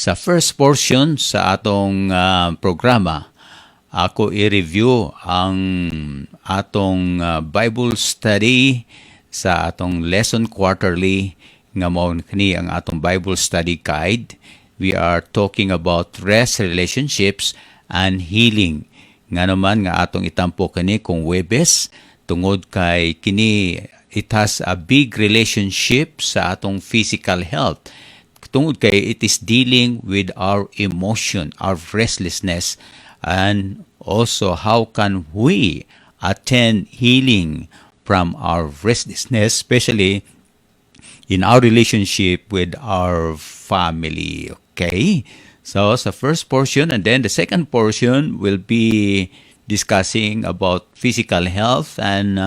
Sa first portion sa atong programa, ako i-review ang atong Bible study sa atong lesson quarterly nga mao kini ang atong Bible study guide. We are talking about rest, relationships, and healing. Nga naman nga atong itampo kini kung Webes tungod kay kini it has a big relationship sa atong physical health. Tungod kay it is dealing with our emotion, our restlessness, and also how can we attain healing from our restlessness, especially in our relationship with our family. Okay? So, sa first portion, and then the second portion will be discussing about physical health and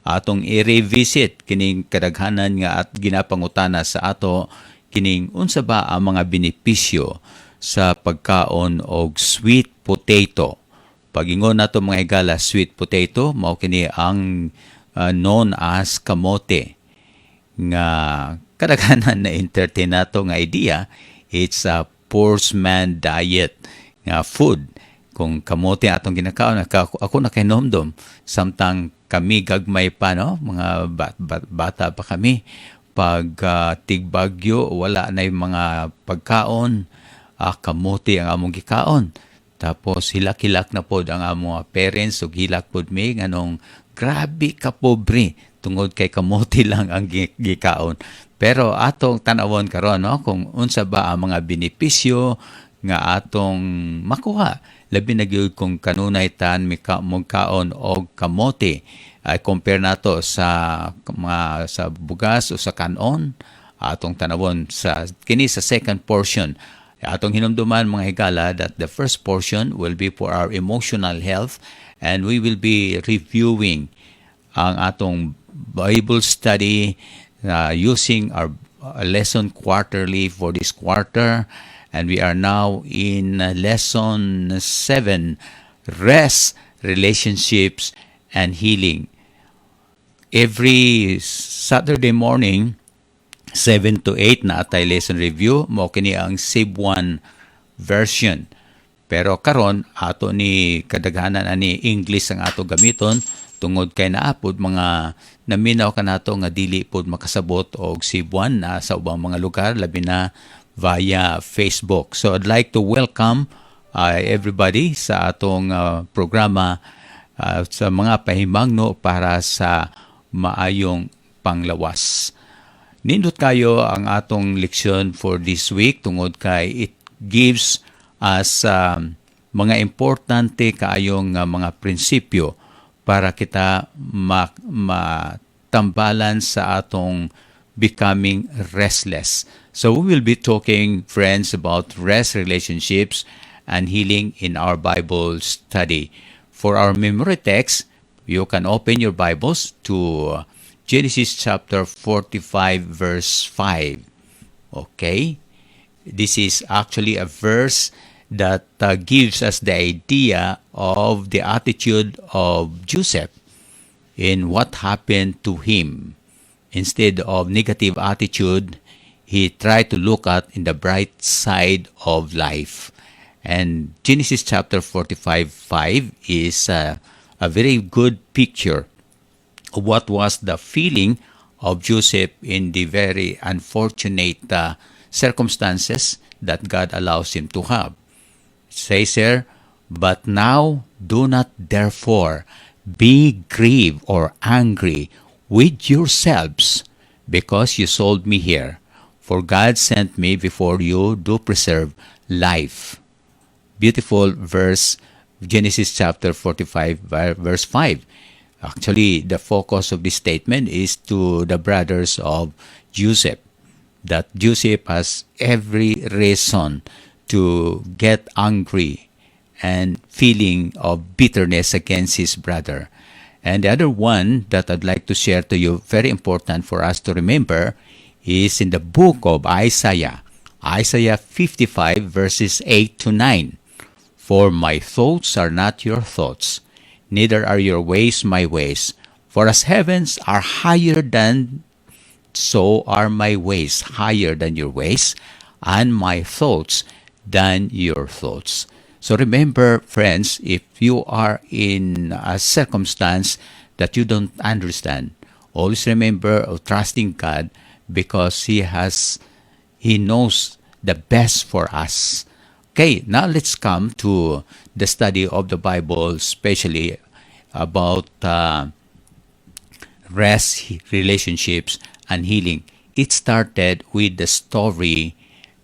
atong i-revisit kining kadaghanan nga at ginapangutana sa ato kining unsa ba ang mga benepisyo sa pagkaon og sweet potato. Pag-ingon nato mga higala, sweet potato mao kini ang known as kamote nga kadaghanan na entertain nato nga idea. It's a poor man diet nga food. Kung kamote atong ginakaon, ako nakainomdom samtang kami gagmay pa, no? Mga bata pa kami. Pag tigbagyo, wala na yung mga pagkaon, kamote ang among gikaon. Tapos hilak-hilak na pod ang among parents, ug hilak pod mi nganong grabe ka pobre tungod kay kamote lang ang gikaon. Pero atong tan-awon karon, no, kung unsa ba ang mga benepisyo nga atong makuha, labi na gyud kung kanunay tan mugkaon og kamote. Ay compare nato sa mga sa bugas o sa kanon, atong tanawon sa kini sa second portion. Atong hinumduman mga higala that the first portion will be for our emotional health, and we will be reviewing ang atong Bible study using our lesson quarterly for this quarter, and we are now in lesson 7, rest, relationships, and healing. Every Saturday morning, 7 to 8 na atay lesson review, mo kini ang Cebuan version. Pero karon ato ni kadaghanan ani English ang ato gamiton tungod kay naapod mga naminaw kanato nga dili pod makasabot og Cebuan na sa ubang mga lugar labi na via Facebook. So I'd like to welcome everybody sa atong programa sa mga pahimangno para sa maayong panglawas. Nindot kayo ang atong leksyon for this week tungod kay it gives us mga importante kaayong mga prinsipyo para kita matambalan sa atong becoming restless. So we will be talking, friends, about rest, relationships, and healing in our Bible study. For our memory text, you can open your Bibles to Genesis chapter 45, verse 5. Okay? This is actually a verse that gives us the idea of the attitude of Joseph in what happened to him. Instead of negative attitude, he tried to look at in the bright side of life. And Genesis chapter 45, 5 is a very good picture of what was the feeling of Joseph in the very unfortunate circumstances that God allows him to have. It says here, but now do not therefore be grieved or angry with yourselves because you sold me here, for God sent me before you to preserve life. Beautiful verse, Genesis chapter 45, verse 5. Actually, the focus of this statement is to the brothers of Joseph, that Joseph has every reason to get angry and feeling of bitterness against his brother. And the other one that I'd like to share to you, very important for us to remember, is in the book of Isaiah, Isaiah 55, verses 8 to 9. For my thoughts are not your thoughts, neither are your ways my ways. For as heavens are higher than, so are my ways higher than your ways, and my thoughts than your thoughts. So remember, friends, if you are in a circumstance that you don't understand, always remember of trusting God because He knows the best for us. Okay, now let's come to the study of the Bible, especially about rest, relationships, and healing. It started with the story.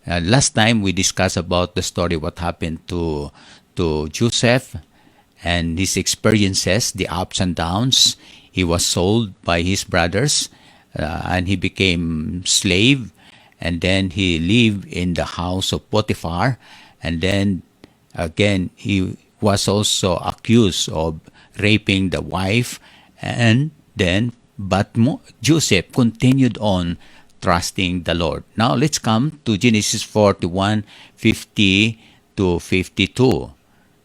Last time we discussed about the story what happened to Joseph and his experiences, the ups and downs. He was sold by his brothers, and he became slave, and then he lived in the house of Potiphar, and then again he was also accused of raping the wife, and then Joseph continued on trusting the Lord. Now let's come to Genesis 41:50 to 52.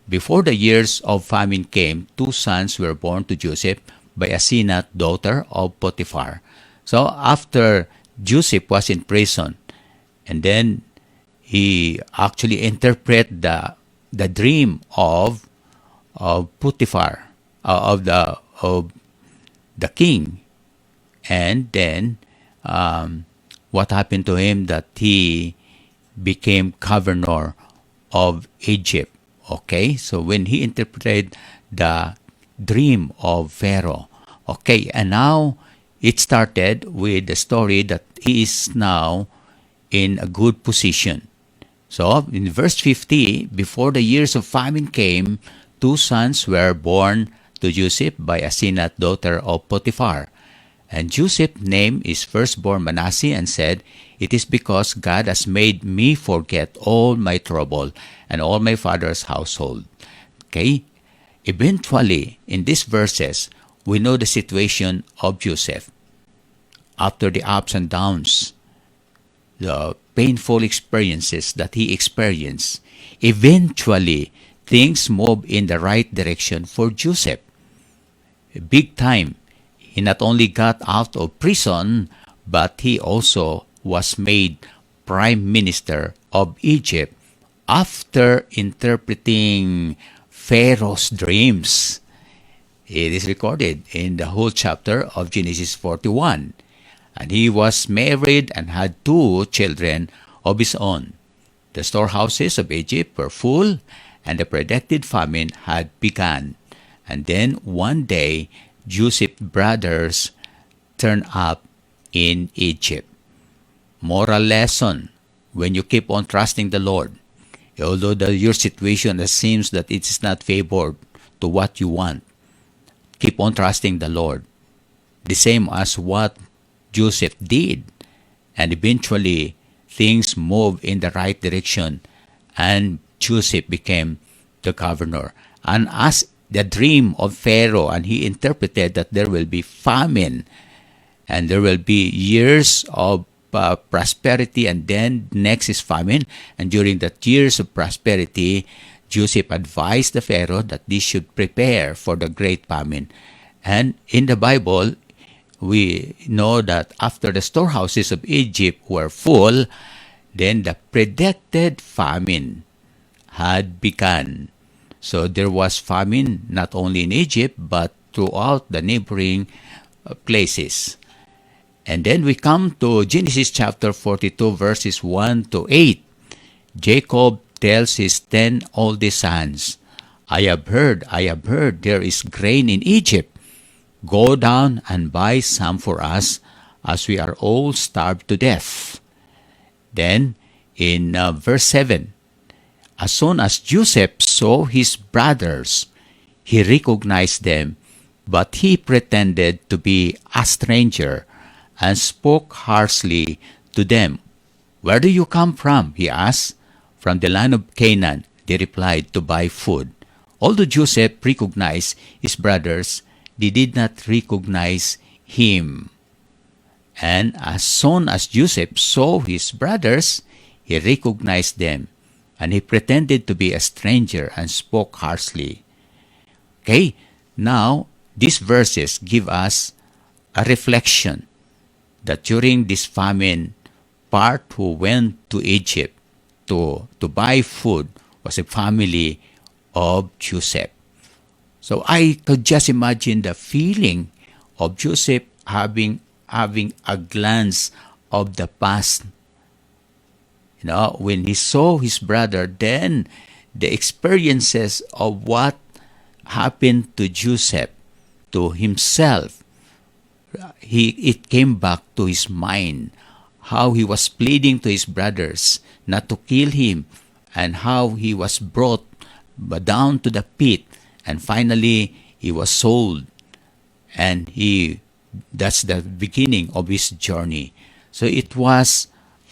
Before the years of famine came, two sons were born to Joseph by Asenat, daughter of Potiphar. So after Joseph was in prison, and then he actually interpreted the dream of Potiphar, of the king, and then what happened to him that he became governor of Egypt. Okay, so when he interpreted the dream of Pharaoh, okay, and now it started with the story that he is now in a good position. So in verse 50, before the years of famine came, two sons were born to Joseph by Asenat, daughter of Potiphar. And Joseph named his firstborn Manasseh and said, "It is because God has made me forget all my trouble and all my father's household." Okay? Eventually, in these verses, we know the situation of Joseph. After the ups and downs, the painful experiences that he experienced, eventually things move in the right direction for Joseph. Big time. He not only got out of prison, but he also was made prime minister of Egypt after interpreting Pharaoh's dreams. It is recorded in the whole chapter of Genesis 41. And he was married and had two children of his own. The storehouses of Egypt were full, and the predicted famine had begun. And then one day, Joseph's brothers turned up in Egypt. Moral lesson: when you keep on trusting the Lord, although your situation seems that it is not favored to what you want, keep on trusting the Lord. The same as what Joseph did. And eventually, things moved in the right direction, and Joseph became the governor. And as the dream of Pharaoh, and he interpreted that there will be famine, and there will be years of prosperity, and then next is famine. And during the years of prosperity, Joseph advised the Pharaoh that they should prepare for the great famine. And in the Bible, we know that after the storehouses of Egypt were full, then the predicted famine had begun. So there was famine not only in Egypt, but throughout the neighboring places. And then we come to Genesis chapter 42, verses 1 to 8. Jacob tells his 10 oldest sons, I have heard, there is grain in Egypt. Go down and buy some for us, as we are all starved to death." Then in verse 7, as soon as Joseph saw his brothers, he recognized them, but he pretended to be a stranger and spoke harshly to them. "Where do you come from?" he asked. "From the land of Canaan," they replied, "to buy food." Although Joseph recognized his brothers, they did not recognize him. And as soon as Joseph saw his brothers, he recognized them, and he pretended to be a stranger and spoke harshly. Okay, now these verses give us a reflection that during this famine, part who went to Egypt to buy food was a family of Joseph. So I could just imagine the feeling of Joseph having a glance of the past. When he saw his brother, then the experiences of what happened to Joseph, to himself, it came back to his mind, how he was pleading to his brothers not to kill him, and how he was brought down to the pit, and finally he was sold, and that's the beginning of his journey. So it was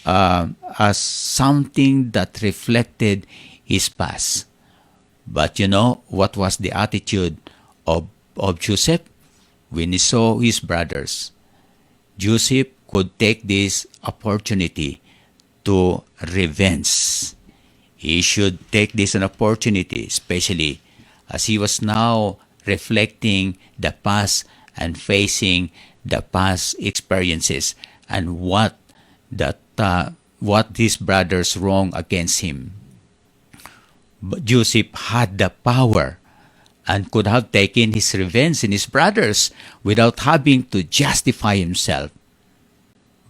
as something that reflected his past. But what was the attitude of Joseph? When he saw his brothers, Joseph could take this opportunity to revenge. He should take this an opportunity, especially as he was now reflecting the past and facing the past experiences and what his brothers wrong against him. But Joseph had the power and could have taken his revenge in his brothers without having to justify himself.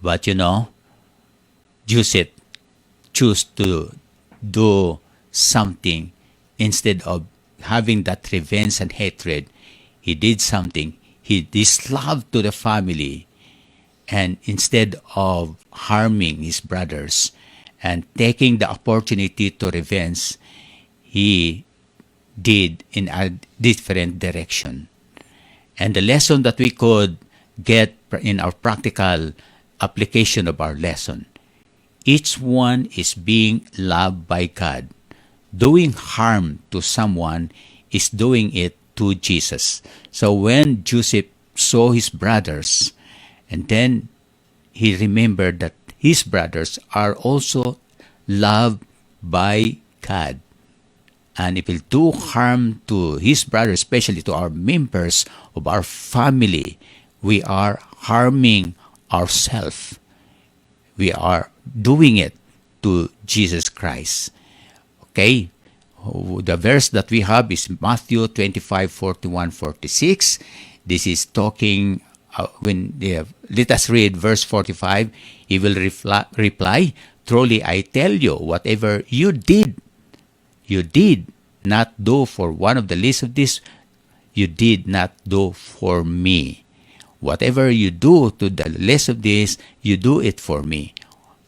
But Joseph chose to do something. Instead of having that revenge and hatred, he did something. He dis love to the family, and instead of harming his brothers and taking the opportunity to revenge, he did in a different direction. And the lesson that we could get in our practical application of our lesson, each one is being loved by God. Doing harm to someone is doing it to Jesus. So when Joseph saw his brothers, and then he remembered that his brothers are also loved by God. And if we do harm to his brothers, especially to our members of our family, we are harming ourselves. We are doing it to Jesus Christ. Okay? The verse that we have is Matthew 25:41-46. This is talking, let us read verse 45. He will reply, "Truly I tell you, whatever you did not do for one of the least of this, you did not do for me. Whatever you do to the least of this, you do it for me."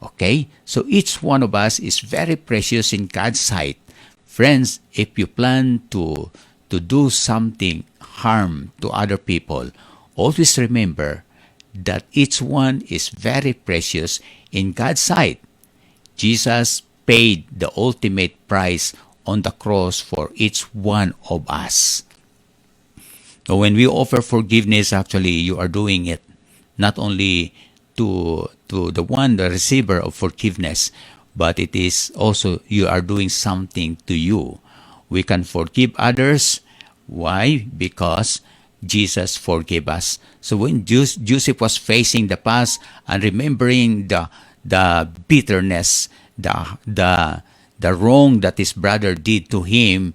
Okay? So each one of us is very precious in God's sight. Friends, if you plan to do something harm to other people, always remember that each one is very precious in God's sight. Jesus paid the ultimate price on the cross for each one of us. So when we offer forgiveness, actually you are doing it not only to the receiver of forgiveness, but it is also you are doing something to you. We can forgive others. Why? Because Jesus forgave us. So when Joseph was facing the past and remembering the bitterness, the wrong that his brother did to him,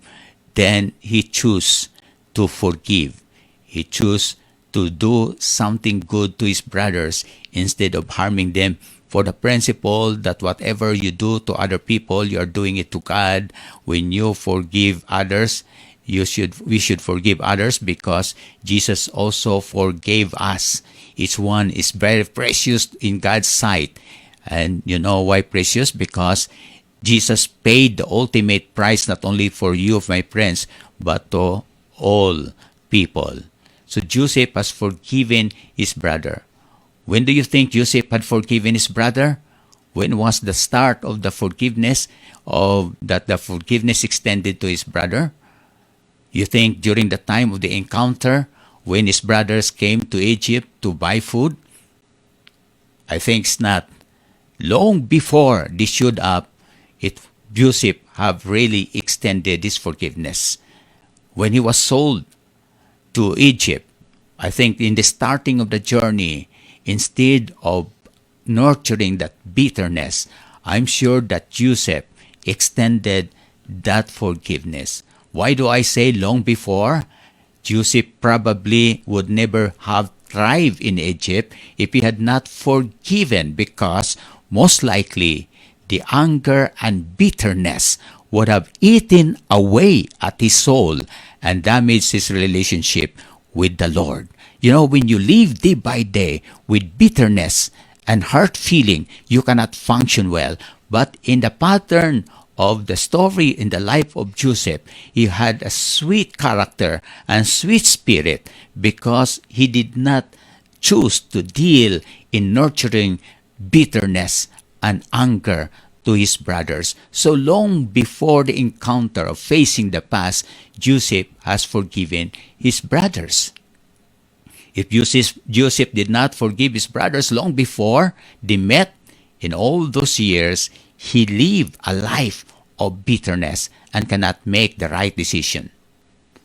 then he chose to forgive. He chose to do something good to his brothers instead of harming them, for the principle that whatever you do to other people, you are doing it to God. When you forgive others, we should forgive others because Jesus also forgave us. Each one is very precious in God's sight. And you know why precious? Because Jesus paid the ultimate price not only for you, my friends, but to all people. So Joseph has forgiven his brother. When do you think Joseph had forgiven his brother? When was the start of the forgiveness, the forgiveness extended to his brother? You think during the time of the encounter when his brothers came to Egypt to buy food? I think it's not. Long before they showed up, Joseph have really extended his forgiveness. When he was sold to Egypt, I think in the starting of the journey, instead of nurturing that bitterness, I'm sure that Joseph extended that forgiveness. Why do I say long before? Joseph probably would never have thrived in Egypt if he had not forgiven, because most likely the anger and bitterness would have eaten away at his soul and damaged his relationship with the Lord. You know, when you live day by day with bitterness and hurt feeling, you cannot function well. But in the pattern of the story in the life of Joseph, he had a sweet character and sweet spirit because he did not choose to deal in nurturing bitterness and anger to his brothers. So long before the encounter of facing the past, Joseph has forgiven his brothers. If Joseph did not forgive his brothers long before they met, in all those years, he lived a life of bitterness and cannot make the right decision.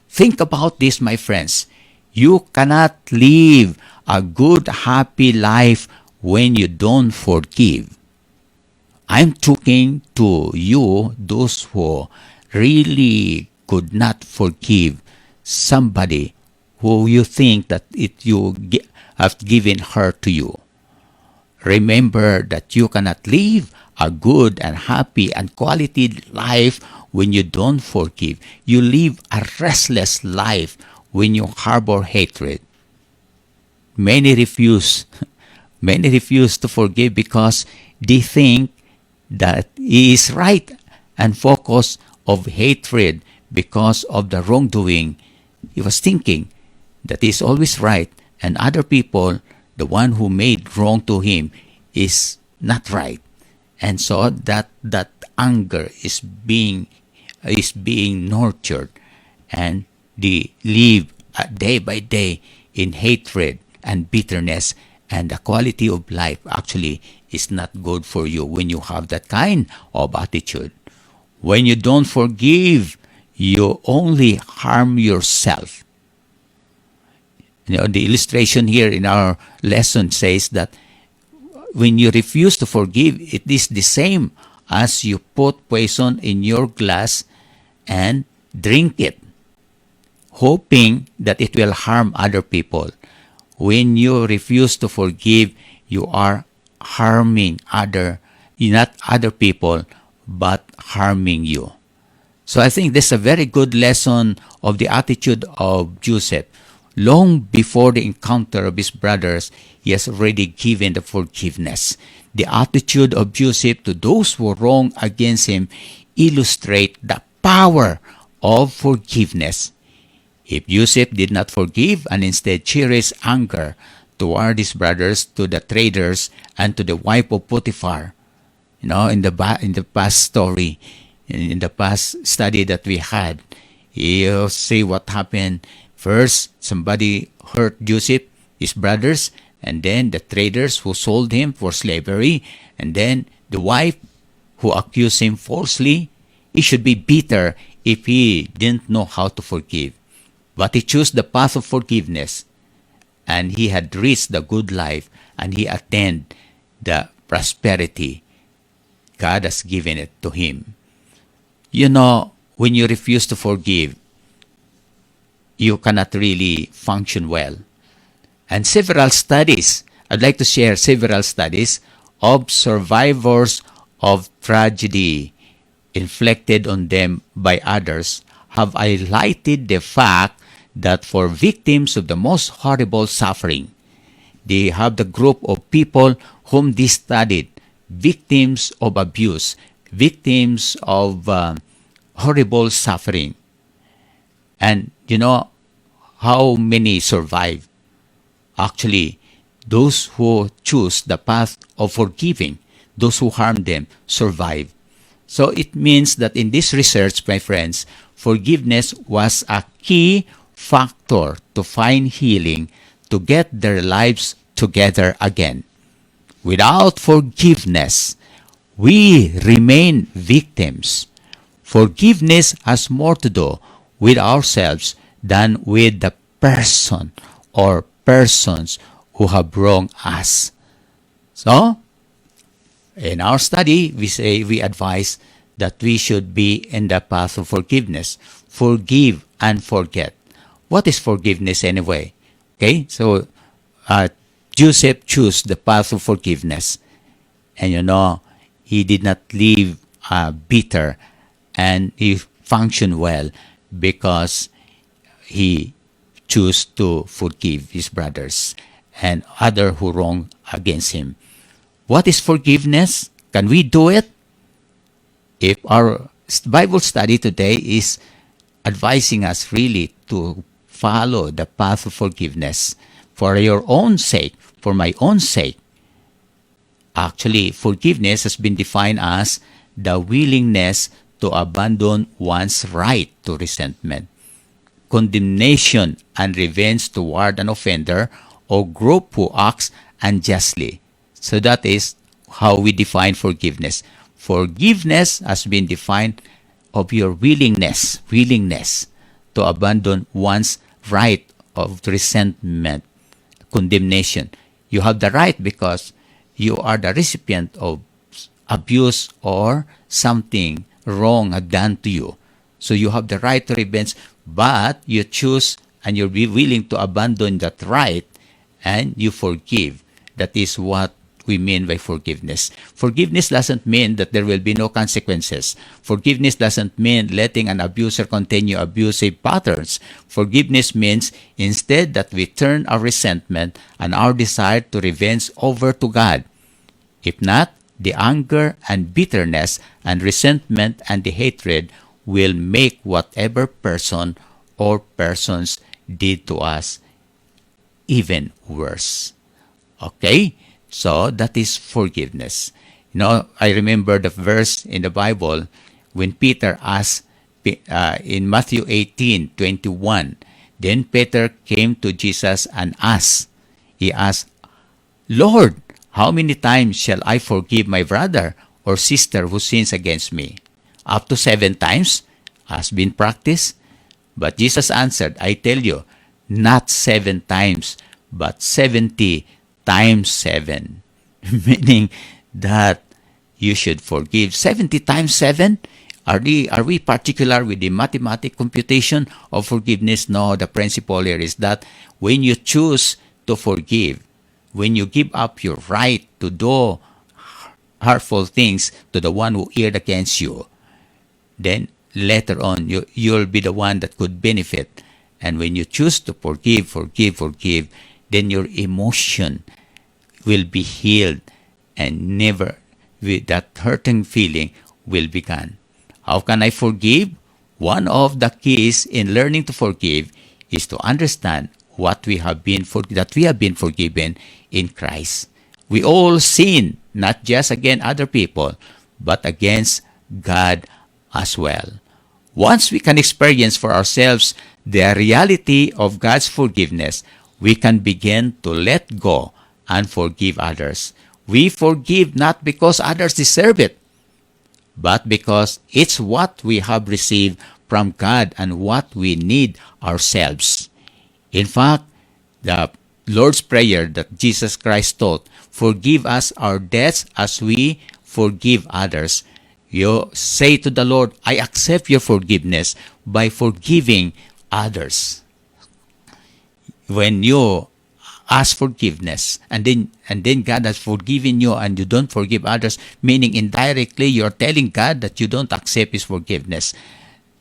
Think about this, my friends. You cannot live a good, happy life when you don't forgive. I'm talking to you, those who really could not forgive somebody who you think that have given hurt to you. Remember that you cannot live a good and happy and quality life when you don't forgive. You live a restless life when you harbor hatred. Many refuse to forgive because they think that he is right and focus of hatred because of the wrongdoing. He was thinking that he is always right and other people, the one who made wrong to him, is not right. And so that anger is being nurtured, and they live day by day in hatred and bitterness, and the quality of life actually is not good for you when you have that kind of attitude. When you don't forgive, you only harm yourself. You know, the illustration here in our lesson says that when you refuse to forgive, it is the same as you put poison in your glass and drink it, hoping that it will harm other people. When you refuse to forgive, you are harming not other people, but harming you. So I think this is a very good lesson of the attitude of Joseph. Long before the encounter of his brothers, he has already given the forgiveness. The attitude of Joseph to those who wrong against him illustrate the power of forgiveness. If Joseph did not forgive and instead cherished anger toward his brothers, to the traders, and to the wife of Potiphar, you know, in the past story, in the past study that we had, you see what happened. First, somebody hurt Joseph, his brothers, and then the traders who sold him for slavery, and then the wife who accused him falsely. He should be bitter if he didn't know how to forgive. But he chose the path of forgiveness, and he had reached the good life, and he attained the prosperity God has given it to him. You know, when you refuse to forgive, you cannot really function well. And several studies, I'd like to share several studies of survivors of tragedy inflicted on them by others have highlighted the fact that for victims of the most horrible suffering, they have the group of people whom they studied, victims of abuse, victims of horrible suffering. And you know how many survive? Actually, those who choose the path of forgiving, those who harm them, survive. So it means that in this research, my friends, forgiveness was a key factor to find healing, to get their lives together again. Without forgiveness, we remain victims. Forgiveness has more to do with ourselves than with the person or persons who have wronged us. So, in our study, we advise that we should be in the path of forgiveness. Forgive and forget. What is forgiveness anyway? Okay, so Joseph chose the path of forgiveness. And he did not live bitter, and he functioned well because he chose to forgive his brothers and other who wrong against him. What is forgiveness? Can we do it? If our Bible study today is advising us really to follow the path of forgiveness for your own sake, for my own sake. Actually, forgiveness has been defined as the willingness to abandon one's right to resentment, condemnation, and revenge toward an offender or group who acts unjustly. So that is how we define forgiveness. Forgiveness has been defined of your willingness to abandon one's right of resentment, condemnation. You have the right because you are the recipient of abuse or something wrong done to you. So you have the right to revenge, but you choose and you'll be willing to abandon that right and you forgive. That is what we mean by forgiveness. Forgiveness doesn't mean that there will be no consequences. Forgiveness doesn't mean letting an abuser continue abusive patterns. Forgiveness means instead that we turn our resentment and our desire to revenge over to God. If not, the anger and bitterness and resentment and the hatred will make whatever person or persons did to us even worse. Okay? So that is forgiveness. I remember the verse in the Bible when Peter asked in Matthew 18:21. Then Peter came to Jesus and asked. He asked, "Lord, how many times shall I forgive my brother or sister who sins against me? Up to 7 times has been practiced?" But Jesus answered, "I tell you, not 7 times, but 70 times 7. Meaning that you should forgive 70 times 7. Are we particular with the mathematical computation of forgiveness? No, the principle here is that when you choose to forgive, when you give up your right to do hurtful things to the one who erred against you, then later on you'll be the one that could benefit. And when you choose to forgive, then your emotion will be healed and never with that hurting feeling will be gone. How can I forgive? One of the keys in learning to forgive is to understand that we have been forgiven in Christ. We all sin, not just against other people, but against God as well. Once we can experience for ourselves the reality of God's forgiveness, we can begin to let go and forgive others. We forgive not because others deserve it, but because it's what we have received from God and what we need ourselves. In fact, the Lord's Prayer that Jesus Christ taught, "Forgive us our debts as we forgive others." You say to the Lord, "I accept your forgiveness by forgiving others." When you ask forgiveness and then God has forgiven you and you don't forgive others, meaning indirectly you're telling God that you don't accept His forgiveness.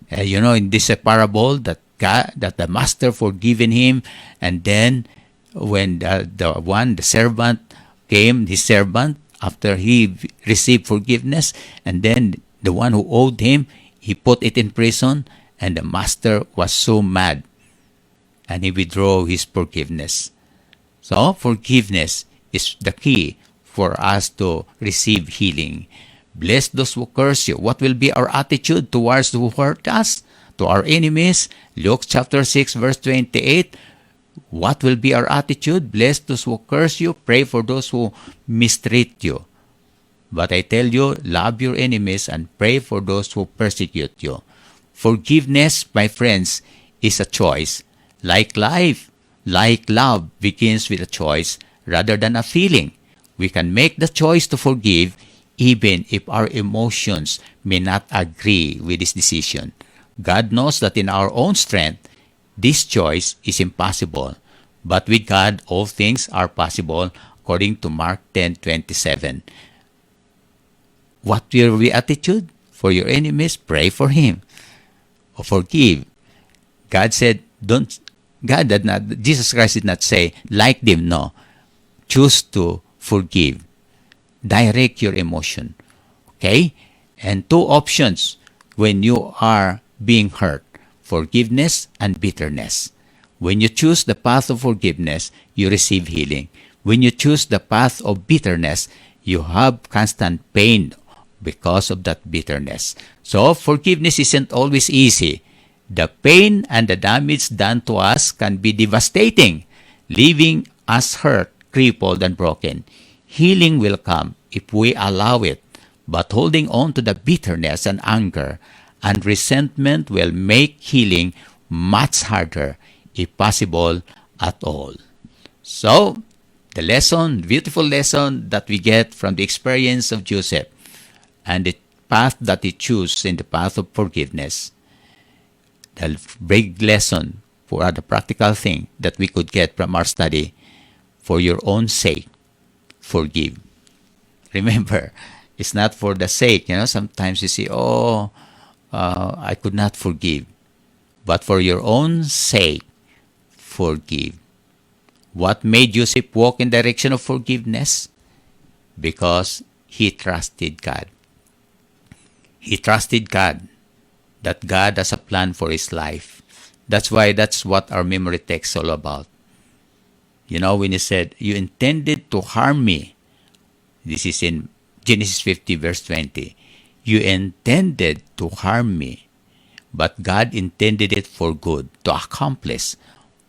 In this parable that the master forgiven him, and then when the servant came, his servant, after he received forgiveness, and then the one who owed him, he put it in prison, and the master was so mad, and he withdrew his forgiveness. So forgiveness is the key for us to receive healing. Bless those who curse you. What will be our attitude towards those who hurt us? To our enemies, Luke chapter 6 verse 28, what will be our attitude? Bless those who curse you, pray for those who mistreat you. But I tell you, love your enemies and pray for those who persecute you. Forgiveness, my friends, is a choice. Like life, like love begins with a choice rather than a feeling. We can make the choice to forgive even if our emotions may not agree with this decision. God knows that in our own strength, this choice is impossible. But with God, all things are possible, according to Mark 10:27. What will be attitude? For your enemies, pray for him. Or forgive. God said, Jesus Christ did not say, like them, no. Choose to forgive. Direct your emotion. Okay? And two options when you are being hurt: forgiveness and bitterness. When you choose the path of forgiveness, you receive healing. When you choose the path of bitterness, you have constant pain because of that bitterness. So, forgiveness isn't always easy. The pain and the damage done to us can be devastating, leaving us hurt, crippled, and broken. Healing will come if we allow it, but holding on to the bitterness and anger and resentment will make healing much harder, if possible at all. So, the lesson, beautiful lesson that we get from the experience of Joseph and the path that he chose in the path of forgiveness. The big lesson for the practical thing that we could get from our study: for your own sake, forgive. Remember, it's not for the sake. Sometimes you say, I could not forgive. But for your own sake, forgive. What made Joseph walk in the direction of forgiveness? Because he trusted God. He trusted God, that God has a plan for his life. That's what our memory text is all about. When he said, you intended to harm me. This is in Genesis 50 verse 20. You intended to harm me, but God intended it for good, to accomplish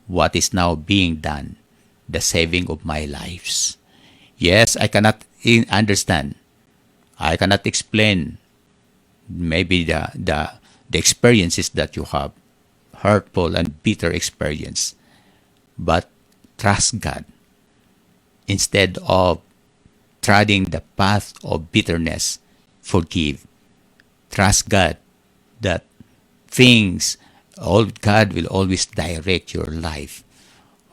what is now being done, the saving of my lives. Yes, I cannot understand. I cannot explain maybe the experiences that you have, hurtful and bitter experience. But trust God. Instead of treading the path of bitterness, forgive. Trust God that God will always direct your life.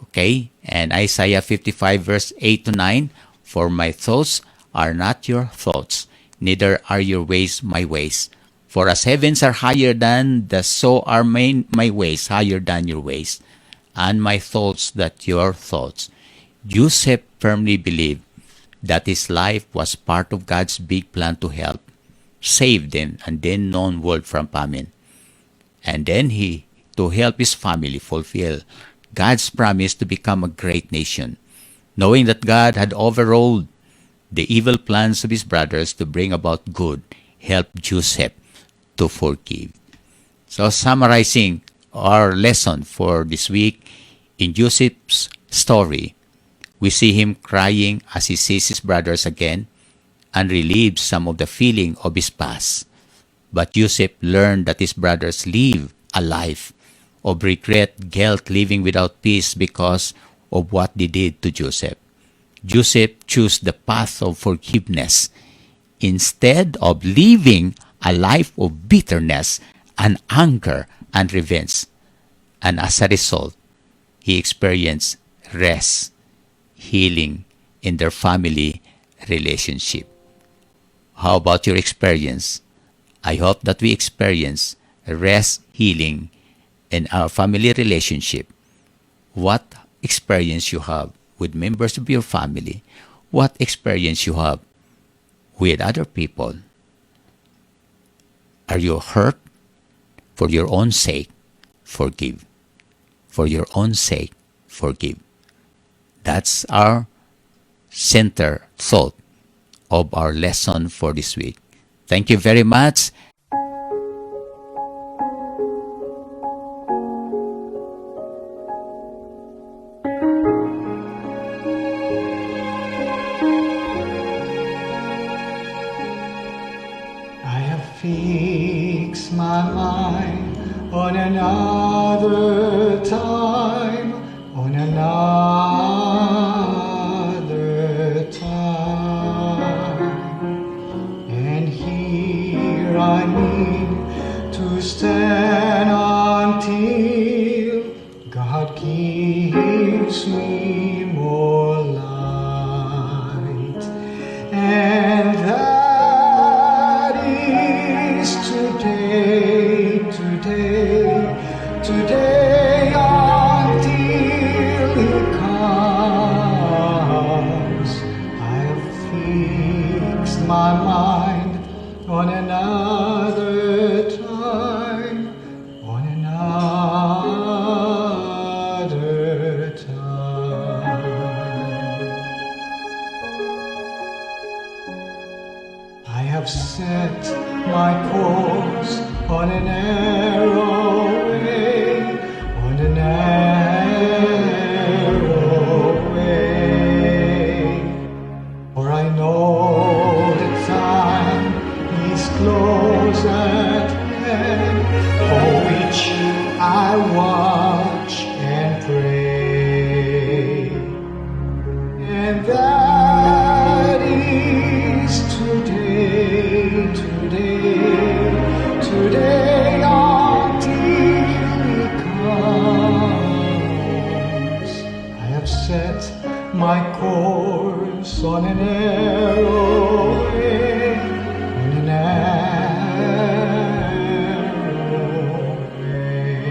Okay? And Isaiah 55 verse 8 to 9, for my thoughts are not your thoughts, neither are your ways my ways. For as heavens are higher than so are my ways higher than your ways, and my thoughts that your thoughts. Joseph firmly believed that his life was part of God's big plan to help save them and then known world from famine. And then to help his family fulfill God's promise to become a great nation, knowing that God had overruled the evil plans of his brothers to bring about good, helped Joseph to forgive. So summarizing our lesson for this week, in Joseph's story, we see him crying as he sees his brothers again and relieves some of the feeling of his past. But Joseph learned that his brothers live a life of regret, guilt, living without peace because of what they did to Joseph. Joseph chose the path of forgiveness instead of living a life of bitterness and anger and revenge. And as a result, he experienced rest, healing in their family relationship. How about your experience? I hope that we experience rest, healing in our family relationship. What experience you have with members of your family? What experience you have with other people? Are you hurt? For your own sake, forgive. For your own sake, forgive. That's our center thought of our lesson for this week. Thank you very much. I have fixed my mind on another time, on another time. today until He comes. I have fixed my mind on another time, on another time. I have set my course on a narrow way, on a narrow way. For I know the time is close at hand, for which I watch and pray. And that is today, today until He comes. I have set my course on a narrow way, on a narrow way.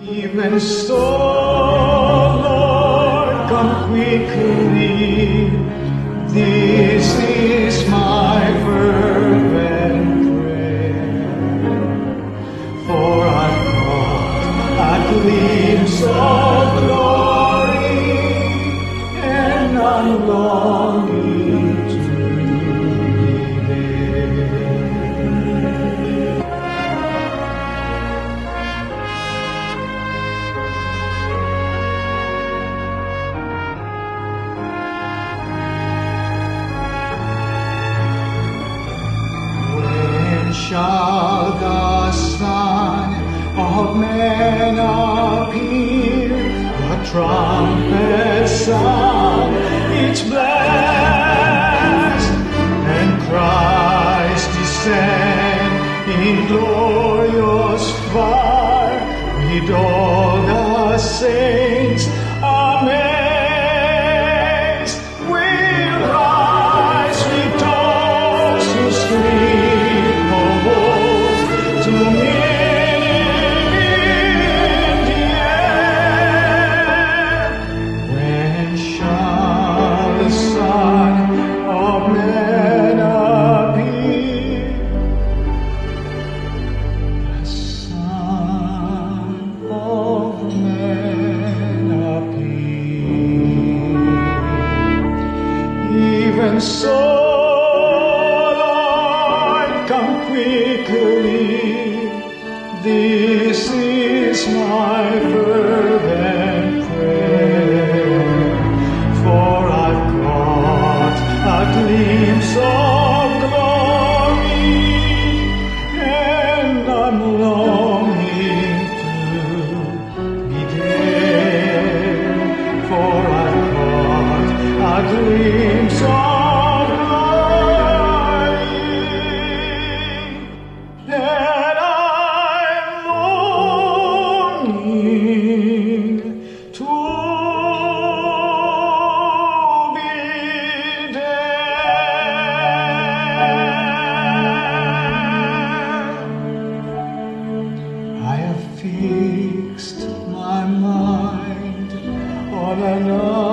Even so, Lord, come quickly. This is my fervent prayer, for I've caught a glimpse of glory, and I'm longing to be there. Shall the Son of Man appear, the trumpet sound its blast, and Christ descend in glorious fire, with all the saints amazed, will rise victorious to sleep. To meet Him in the air. When shall the Son of Man appear? The Son of Man appear. Even so, come quickly, this is my fervent prayer, for I've caught a glimpse of glory, and I'm longing to be there, for I've caught a glimpse of fixed my mind on another